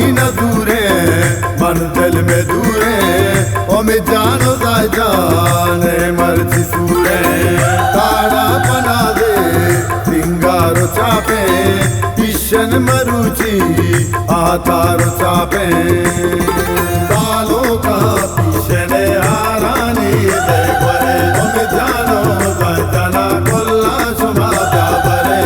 machine दूरे मंजिल में दूरे ओ मैं जानो जाने मर्जी सूरे ताड़ा बना दे सिंगारो चापे किशन मरुचि आतारो चापे सालों का किशन आरानी दे बरे ओ मैं जानो जाना कोल्ला शुमा बरे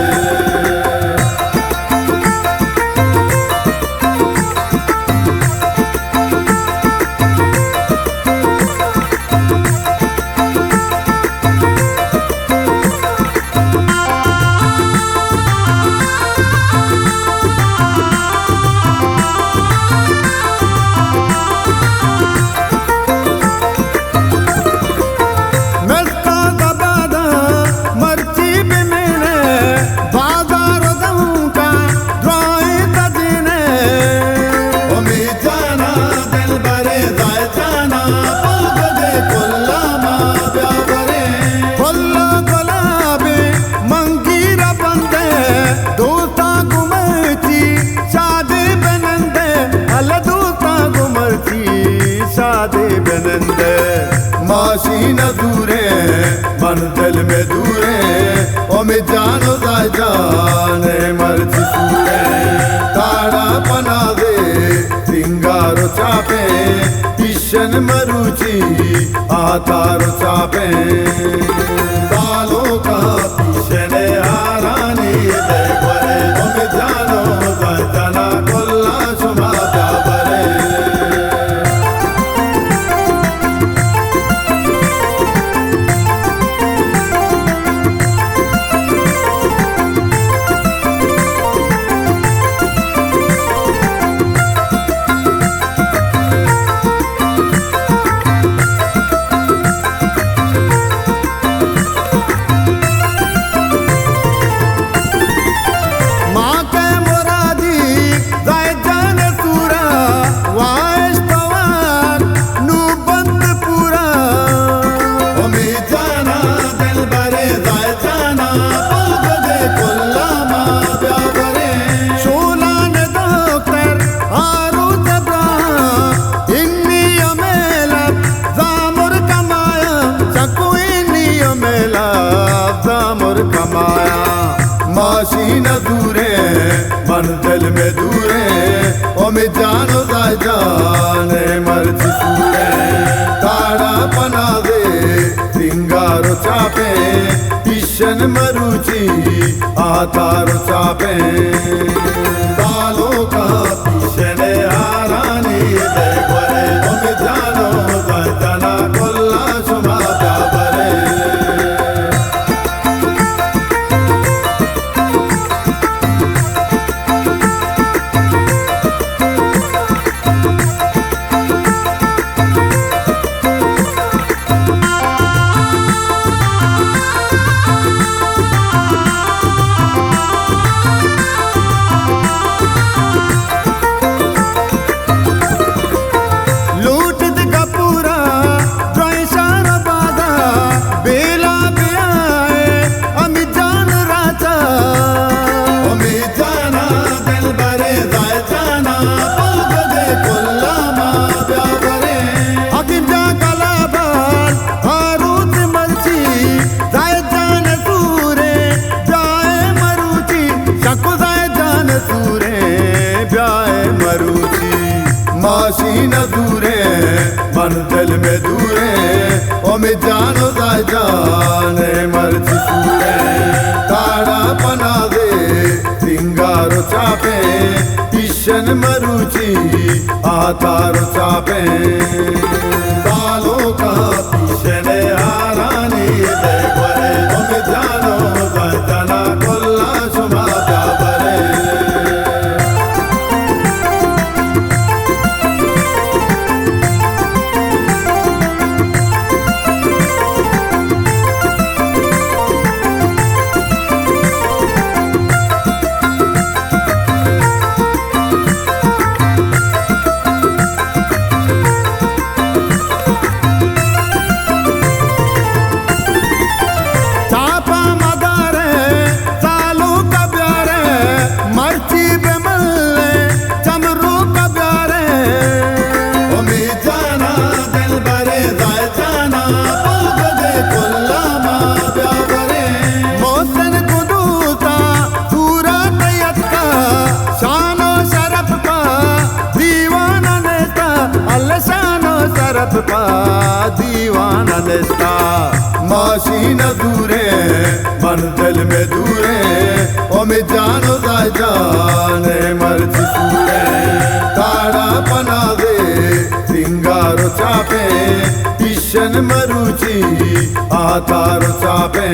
माशीन दूरे मंजिल में दूरे ओ मैं जानो जाने मर्जी सूरे ताड़ा बना दे सिंगारो चापे किशन मरुचि आतारो चापे सालों का किशन आरानी दे बरे ओ मैं जानो जाना कोल्ला शुमा बरे माशीन दूरे मंजिल में दूरे ओ मैं जानो जाने मर्जी सूरे ताड़ा बना दे सिंगारो चापे किशन मरुचि आतारो चापे सालों का किशन आरानी दे बरे ओ मैं जानो जाना कोल्ला शुमा बरे माशीन दूरे मंजिल में दूरे ओ मैं जानो जाने मर्जी सूरे ताड़ा बना दे सिंगारो चापे किशन मरुचि आतारो चापे सालों का किशन आरानी दे बरे ओ मैं जानो जाना कोल्ला शुमा बरे दाय जाना पलक दे कोल्ला मा ब्यावरे मोहसिन कुदूता पूरा तयक्का शानो शरफ पा दीवाना नेता अल्लाह शानो शरफ पा दीवाना नेता माशी न दूरे मंजिल में दूरे ओमे जानो दा जाने मर्ज पूरे ताड़ा पना दे सिंगारो चापे इशन मरुची आतारो चापे